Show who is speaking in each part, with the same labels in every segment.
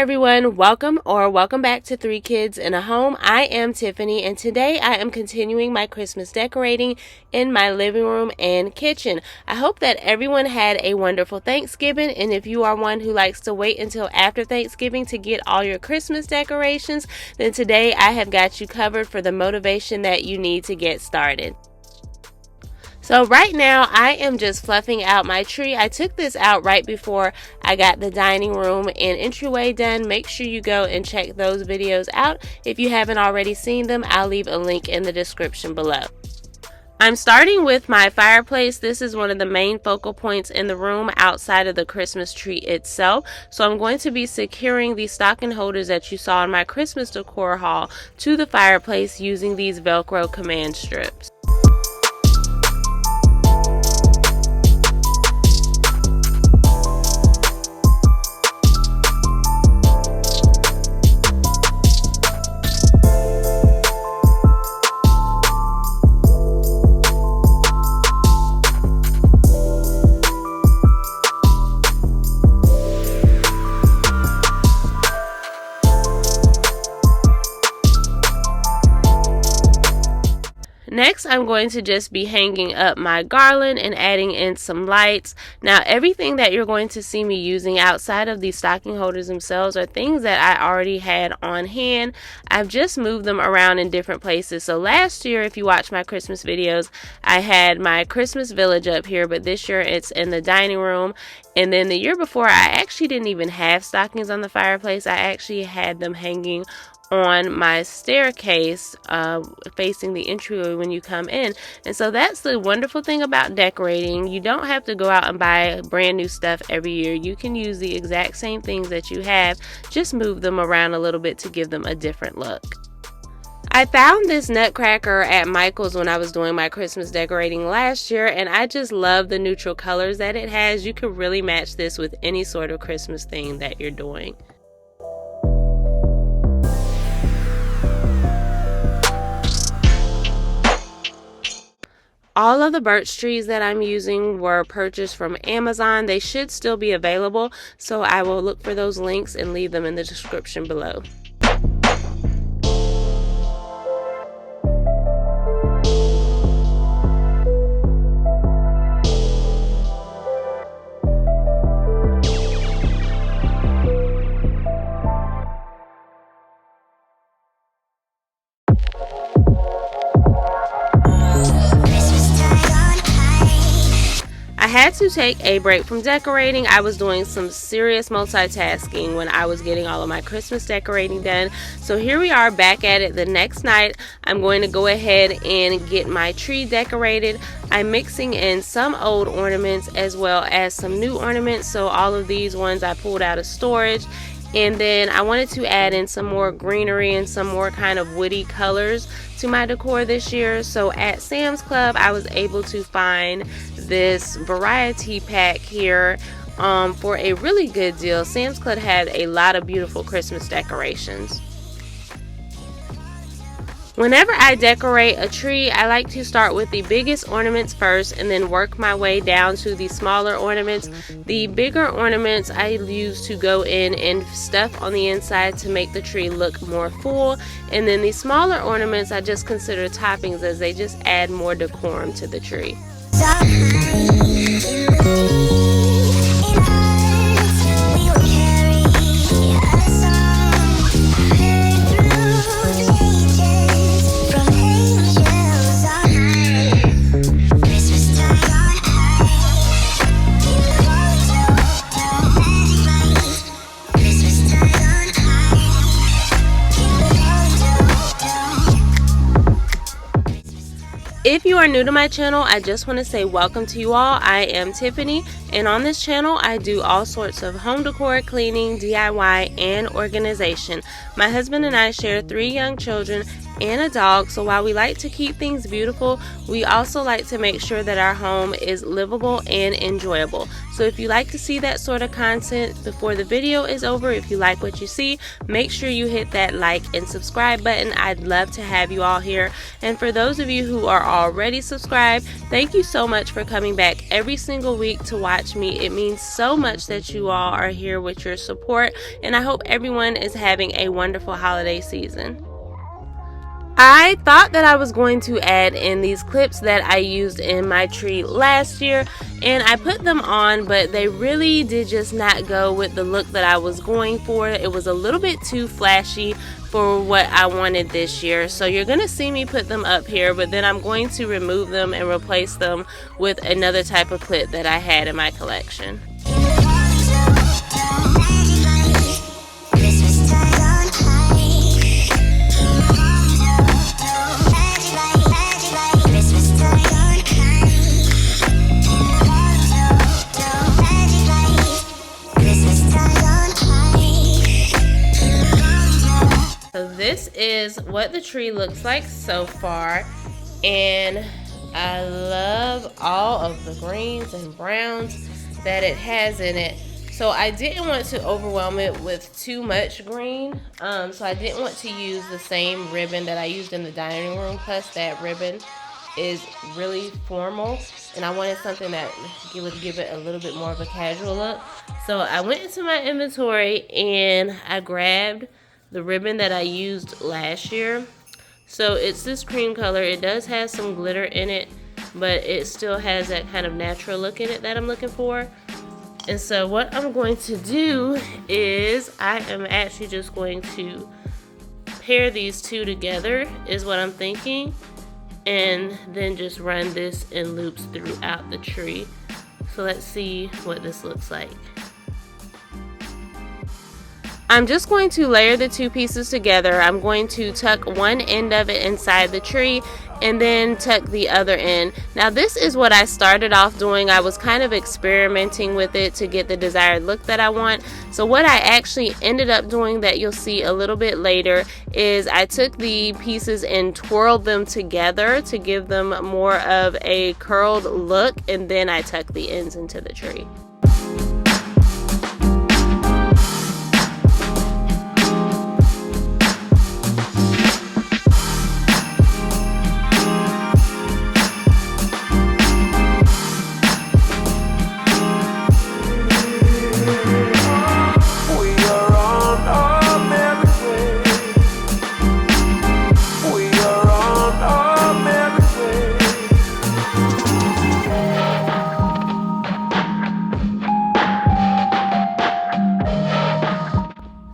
Speaker 1: everyone, welcome back to Three Kids in a Home. I am Tiffany, and today I am continuing my Christmas decorating in my living room and kitchen. I hope that everyone had a wonderful Thanksgiving, and if you are one who likes to wait until after Thanksgiving to get all your Christmas decorations, then today I have got you covered for the motivation that you need to get started. So right now I am just fluffing out my tree. I took this out right before I got the dining room and entryway done. Make sure you go and check those videos out. If you haven't already seen them, I'll leave a link in the description below. I'm starting with my fireplace. This is one of the main focal points in the room outside of the Christmas tree itself. So I'm going to be securing the stocking holders that you saw in my Christmas decor haul to the fireplace using these Velcro command strips. Next, I'm going to just be hanging up my garland and adding in some lights. Now, everything that you're going to see me using outside of these stocking holders themselves are things that I already had on hand. I've just moved them around in different places. So last year, if you watch my Christmas videos, I had my Christmas village up here, but this year it's in the dining room. And then the year before, I actually didn't even have stockings on the fireplace. I actually had them hanging on my staircase facing the entryway when you come in. And so that's the wonderful thing about decorating. You don't have to go out and buy brand new stuff every year. You can use the exact same things that you have, just move them around a little bit to give them a different look. I found this nutcracker at Michael's when I was doing my Christmas decorating last year, and I just love the neutral colors that it has. You can really match this with any sort of Christmas theme that you're doing. All of the birch trees that I'm using were purchased from Amazon. They should still be available, so I will look for those links and leave them in the description below. I had to take a break from decorating. I was doing some serious multitasking when I was getting all of my Christmas decorating done. So here we are back at it the next night. I'm going to go ahead and get my tree decorated. I'm mixing in some old ornaments as well as some new ornaments. So all of these ones I pulled out of storage. And then I wanted to add in some more greenery and some more kind of woody colors to my decor this year. So at Sam's Club, I was able to find this variety pack here for a really good deal. Sam's Club had a lot of beautiful Christmas decorations. Whenever I decorate a tree, I like to start with the biggest ornaments first and then work my way down to the smaller ornaments. The bigger ornaments I use to go in and stuff on the inside to make the tree look more full, and then the smaller ornaments I just consider toppings as they just add more decorum to the tree. If you are new to my channel, I just want to say welcome to you all. I am Tiffany, and on this channel I do all sorts of home decor, cleaning, DIY, and organization. My husband and I share 3 young children, and a dog, so while we like to keep things beautiful, we also like to make sure that our home is livable and enjoyable. So if you like to see that sort of content before the video is over, if you like what you see, make sure you hit that like and subscribe button. I'd love to have you all here. And for those of you who are already subscribed, thank you so much for coming back every single week to watch me. It means so much that you all are here with your support, and I hope everyone is having a wonderful holiday season. I thought that I was going to add in these clips that I used in my tree last year, and I put them on, but they really did just not go with the look that I was going for. It was a little bit too flashy for what I wanted this year, so you're gonna see me put them up here, but then I'm going to remove them and replace them with another type of clip that I had in my collection. So this is what the tree looks like so far, and I love all of the greens and browns that it has in it. So I didn't want to overwhelm it with too much green, so I didn't want to use the same ribbon that I used in the dining room. Plus that ribbon is really formal, and I wanted something that would give it a little bit more of a casual look. So I went into my inventory and I grabbed the ribbon that I used last year. So it's this cream color. It does have some glitter in it, but it still has that kind of natural look in it that I'm looking for. And so what I'm going to do is I am actually just going to pair these two together is what I'm thinking, and then just run this in loops throughout the tree. So let's see what this looks like. I'm just going to layer the two pieces together. I'm going to tuck one end of it inside the tree and then tuck the other end. Now this is what I started off doing. I was kind of experimenting with it to get the desired look that I want. So what I actually ended up doing that you'll see a little bit later is I took the pieces and twirled them together to give them more of a curled look, and then I tucked the ends into the tree.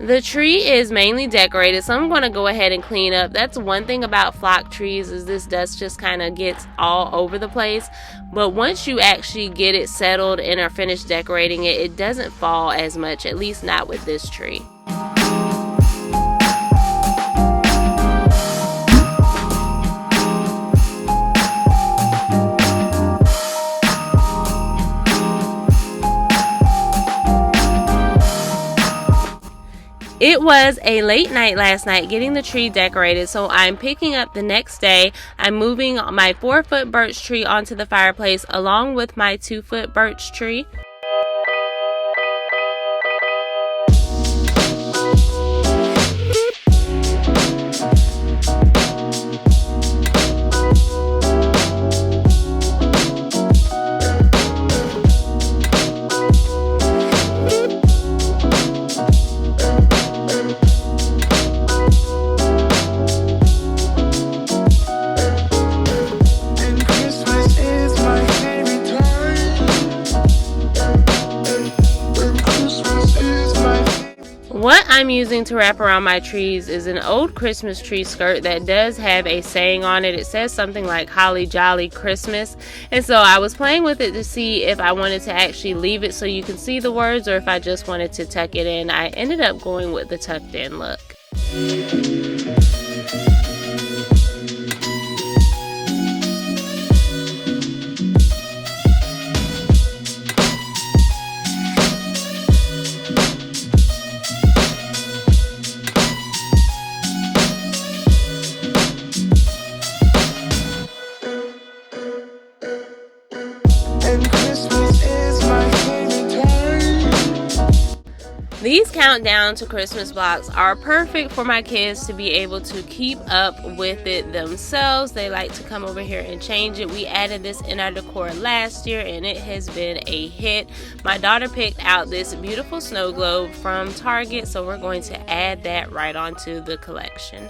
Speaker 1: The tree is mainly decorated, so I'm going to go ahead and clean up. That's one thing about flock trees, is this dust just kind of gets all over the place. But once you actually get it settled and are finished decorating it, it doesn't fall as much, at least not with this tree. It was a late night last night getting the tree decorated, so I'm picking up the next day. I'm moving my 4-foot birch tree onto the fireplace along with my 2-foot birch tree. What I'm using to wrap around my trees is an old Christmas tree skirt that does have a saying on it. It says something like "Holly Jolly Christmas," and so I was playing with it to see if I wanted to actually leave it so you can see the words or if I just wanted to tuck it in. I ended up going with the tucked in look. These countdown to Christmas blocks are perfect for my kids to be able to keep up with it themselves. They like to come over here and change it. We added this in our decor last year and it has been a hit. My daughter picked out this beautiful snow globe from Target, so we're going to add that right onto the collection.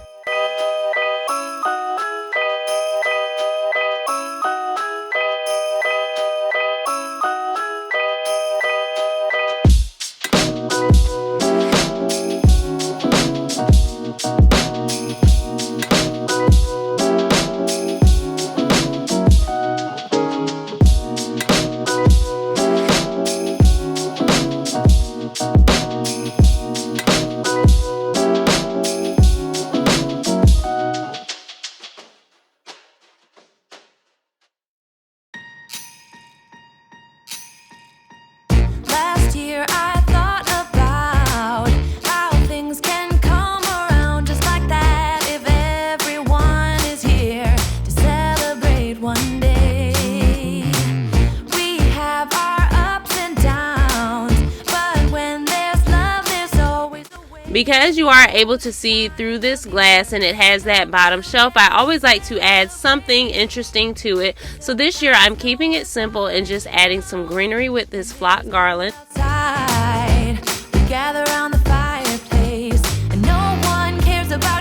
Speaker 1: Because you are able to see through this glass and it has that bottom shelf, I always like to add something interesting to it. So this year I'm keeping it simple and just adding some greenery with this flock garland. Outside, we gather around the fireplace and no one cares about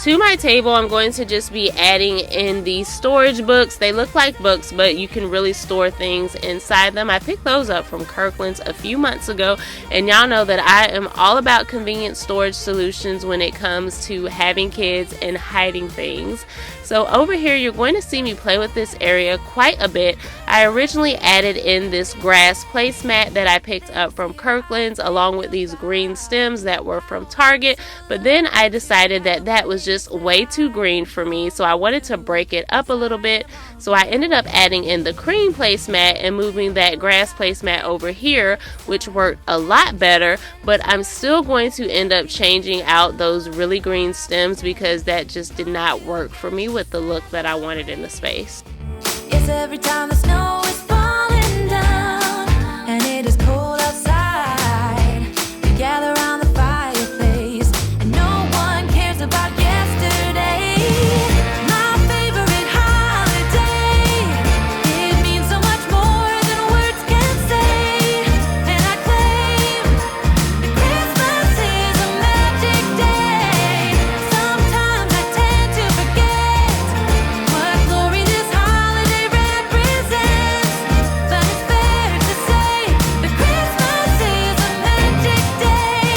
Speaker 1: To my table, I'm going to just be adding in these storage books. They look like books, but you can really store things inside them. I picked those up from Kirkland's a few months ago, and y'all know that I am all about convenient storage solutions when it comes to having kids and hiding things. So over here, you're going to see me play with this area quite a bit. I originally added in this grass placemat that I picked up from Kirkland's along with these green stems that were from Target, but then I decided that that was just way too green for me, so I wanted to break it up a little bit. So I ended up adding in the cream placemat and moving that grass placemat over here, which worked a lot better, but I'm still going to end up changing out those really green stems because that just did not work for me with the look that I wanted in the space. It's every time the snow is falling down and it is cold outside, we gather around the fireplace and no one cares about yesterday. My favorite holiday, it means so much more than words can say, and I claim that Christmas is a magic day. Sometimes I tend to forget what glory this holiday represents, but it's fair to say that Christmas is a magic day.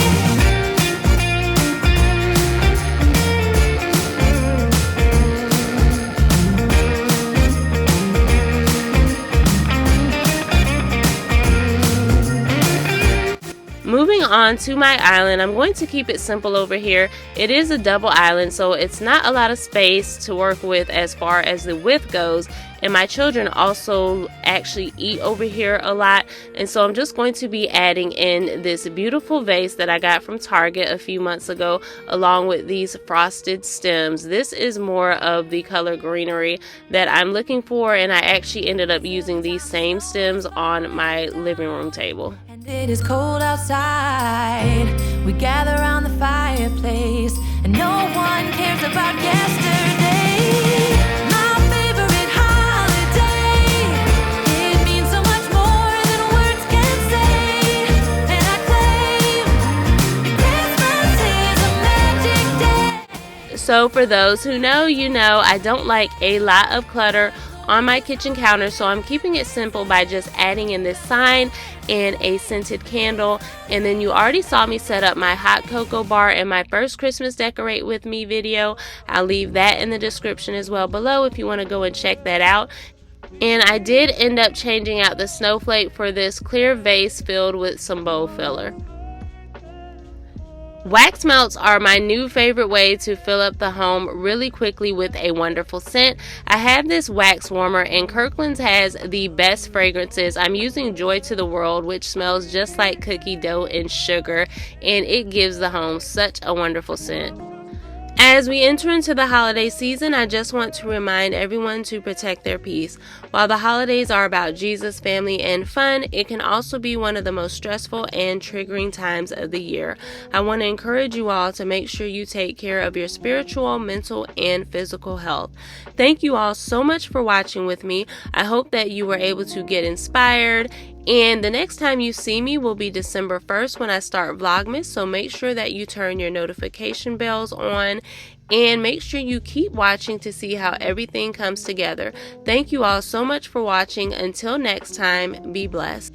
Speaker 1: Moving on to my island, I'm going to keep it simple over here. It is a double island, so it's not a lot of space to work with as far as the width goes. And my children also actually eat over here a lot, and so I'm just going to be adding in this beautiful vase that I got from Target a few months ago along with these frosted stems. This is more of the color greenery that I'm looking for, and I actually ended up using these same stems on my living room table. And it is cold outside, we gather around the fireplace and no one cares about yesterday. So for those who know, you know, I don't like a lot of clutter on my kitchen counter, so I'm keeping it simple by just adding in this sign and a scented candle. And then you already saw me set up my hot cocoa bar in my first Christmas Decorate With Me video. I'll leave that in the description as well below if you want to go and check that out. And I did end up changing out the snowflake for this clear vase filled with some bowl filler. Wax melts are my new favorite way to fill up the home really quickly with a wonderful scent. I have this wax warmer, and Kirkland's has the best fragrances. I'm using Joy to the World, which smells just like cookie dough and sugar, and it gives the home such a wonderful scent. As we enter into the holiday season, I just want to remind everyone to protect their peace. While the holidays are about Jesus, family, and fun, it can also be one of the most stressful and triggering times of the year. I want to encourage you all to make sure you take care of your spiritual, mental, and physical health. Thank you all so much for watching with me. I hope that you were able to get inspired. And the next time you see me will be December 1st when I start Vlogmas, so make sure that you turn your notification bells on and make sure you keep watching to see how everything comes together. Thank you all so much for watching. Until next time, be blessed.